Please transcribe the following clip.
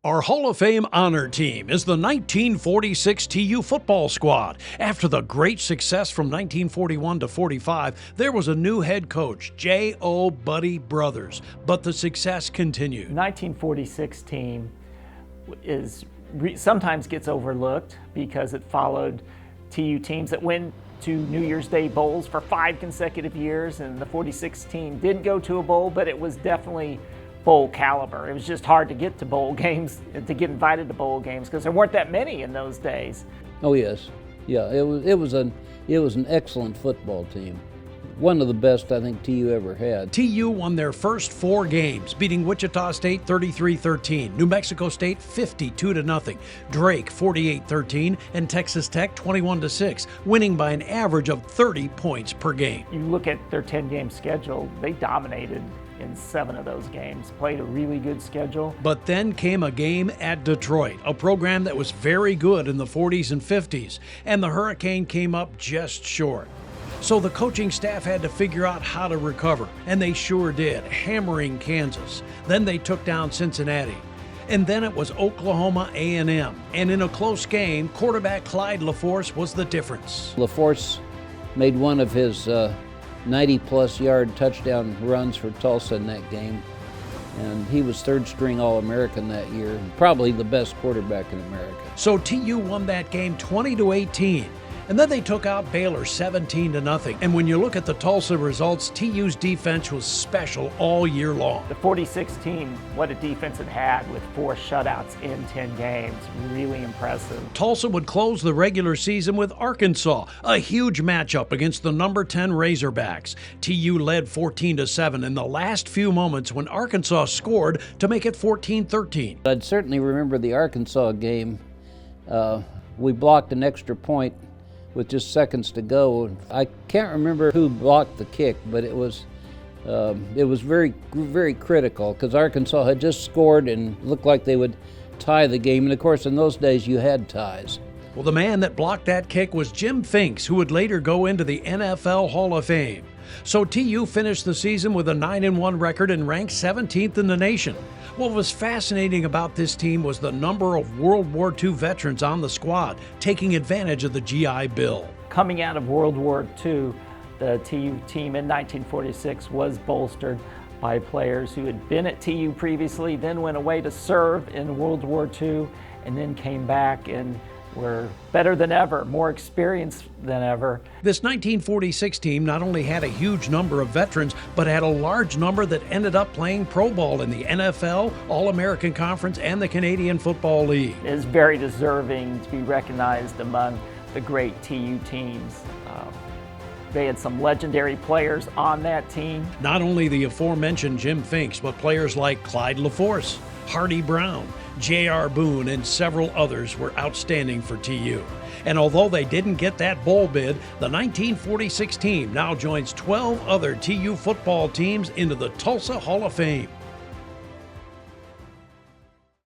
Our Hall of Fame honor team is the 1946 TU football squad. After the great success from 1941 to 45, there was a new head coach, J.O. Buddy Brothers, but the success continued. The 1946 team sometimes gets overlooked because it followed TU teams that went to New Year's Day bowls for 5 consecutive years, and the 46 team didn't go to a bowl, but it was definitely bowl caliber. It was just hard to get to bowl games, to get invited to bowl games, because there weren't that many in those days. Oh yes, yeah. It was an excellent football team. One of the best I think TU ever had. TU won their first 4 games, beating Wichita State 33-13, New Mexico State 52-0, Drake 48-13, and Texas Tech 21-6, winning by an average of 30 points per game. You look at their 10-game schedule, they dominated in 7 of those games, played a really good schedule. But then came a game at Detroit, a program that was very good in the 40s and 50s, and the Hurricane came up just short. So the coaching staff had to figure out how to recover, and they sure did, hammering Kansas. Then they took down Cincinnati. And then it was Oklahoma A&M. And in a close game, quarterback Clyde LaForce was the difference. LaForce made one of his 90-plus yard touchdown runs for Tulsa in that game. And he was 3rd-string All-American that year, probably the best quarterback in America. So TU won that game 20-18. And then they took out Baylor 17-0. And when you look at the Tulsa results, TU's defense was special all year long. The 46 team, what a defense it had with 4 shutouts in 10 games. Really impressive. Tulsa would close the regular season with Arkansas, a huge matchup against the number 10 Razorbacks. TU led 14-7 in the last few moments when Arkansas scored to make it 14-13. I'd certainly remember the Arkansas game. We blocked an extra point with just seconds to go. I can't remember who blocked the kick, but it was very, very critical because Arkansas had just scored and looked like they would tie the game. And of course, in those days, you had ties. Well, the man that blocked that kick was Jim Finks, who would later go into the NFL Hall of Fame. So TU finished the season with a 9-1 record and ranked 17th in the nation. What was fascinating about this team was the number of World War II veterans on the squad, taking advantage of the GI Bill. Coming out of World War II, the TU team in 1946 was bolstered by players who had been at TU previously, then went away to serve in World War II, and then came back and were better than ever, more experienced than ever. This 1946 team not only had a huge number of veterans, but had a large number that ended up playing pro ball in the NFL, All-American Conference, and the Canadian Football League. It is very deserving to be recognized among the great TU teams. They had some legendary players on that team. Not only the aforementioned Jim Finks, but players like Clyde LaForce, Hardy Brown, J.R. Boone, and several others were outstanding for TU. And although they didn't get that bowl bid, the 1946 team now joins 12 other TU football teams into the Tulsa Hall of Fame.